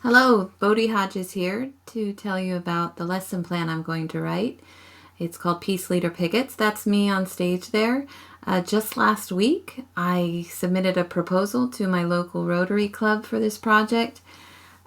Hello, Bohdi Hodges here to tell you about the lesson plan I'm going to write. It's called Peace Leader Pickets. That's me on stage there. Just last week, I submitted a proposal to my local Rotary Club for this project.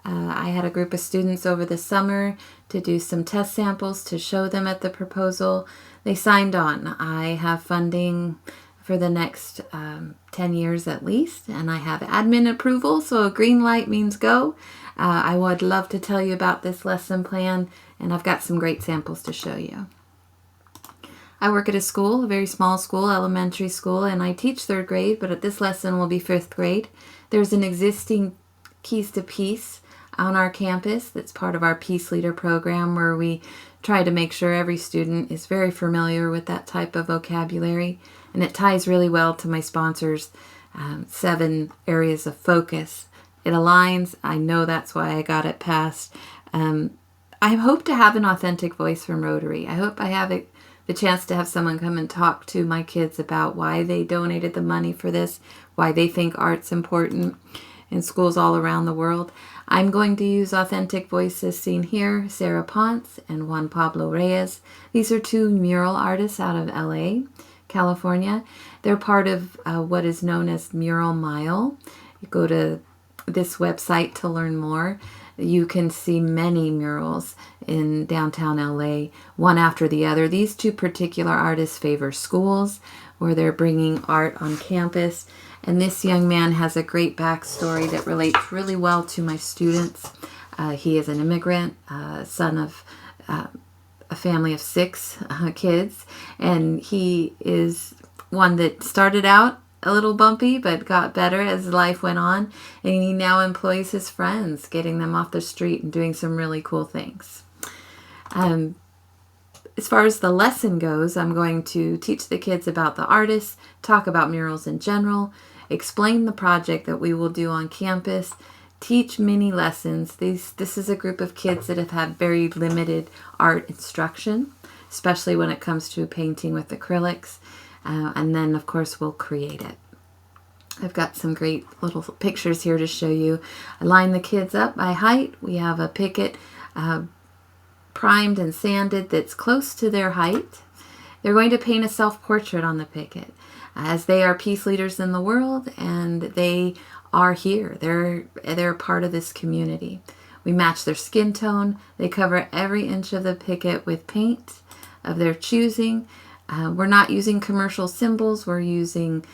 I had a group of students over the summer to do some test samples to show them at the proposal. They signed on. I have funding for the next 10 years at least, and I have admin approval, so a green light means go. I would love to tell you about this lesson plan, and I've got some great samples to show you. I work at a school, a very small school, elementary school, and I teach 3rd grade, but this lesson will be 5th grade. There's an existing Keys to Peace on our campus that's part of our Peace Leader program, where we try to make sure every student is very familiar with that type of vocabulary, and it ties really well to my sponsors' 7 areas of focus. It aligns. I know that's why I got it passed. I hope to have an authentic voice from Rotary. I hope I have the chance to have someone come and talk to my kids about why they donated the money for this, why they think art's important in schools all around the world. I'm going to use authentic voices seen here, Sarah Ponce and Juan Pablo Reyes. These are 2 mural artists out of LA, California. They're part of what is known as Mural Mile. You go to this website to learn more. You can see many murals in downtown LA, one after the other. These 2 particular artists favor schools where they're bringing art on campus. And this young man has a great backstory that relates really well to my students. He is an immigrant, son of a family of 6 kids, and he is one that started out a little bumpy but got better as life went on, and he now employs his friends, getting them off the street and doing some really cool things. As far as the lesson goes, I'm going to teach the kids about the artists, talk about murals in general, explain the project that we will do on campus, teach mini lessons. This is a group of kids that have had very limited art instruction, especially when it comes to painting with acrylics. And then, of course, we'll create it. I've got some great little pictures here to show you. I line the kids up by height. We have a picket primed and sanded that's close to their height. They're going to paint a self-portrait on the picket, as they are peace leaders in the world, and they are here. They're part of this community. We match their skin tone. They cover every inch of the picket with paint of their choosing. We're not using commercial symbols. We're using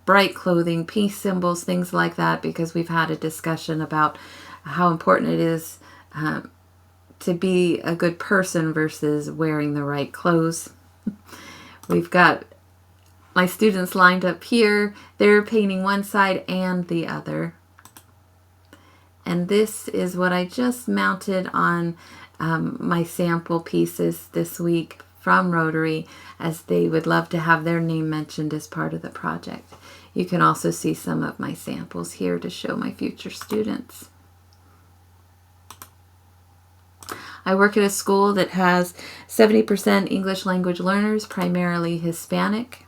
bright clothing, peace symbols, things like that, because we've had a discussion about how important it is to be a good person versus wearing the right clothes. We've got my students lined up here. They're painting one side and the other. And this is what I just mounted on my sample pieces this week from Rotary, as they would love to have their name mentioned as part of the project. You can also see some of my samples here to show my future students. I work at a school that has 70% English language learners, primarily Hispanic.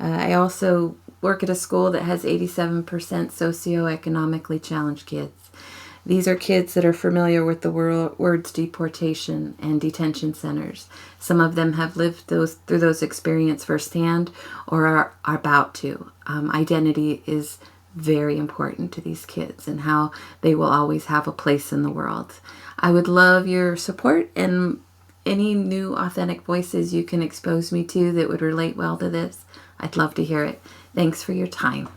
I also work at a school that has 87% socioeconomically challenged kids. These are kids that are familiar with the words deportation and detention centers. Some of them have lived through those experiences firsthand or are about to. Identity is very important to these kids and how they will always have a place in the world. I would love your support and any new authentic voices you can expose me to that would relate well to this. I'd love to hear it. Thanks for your time.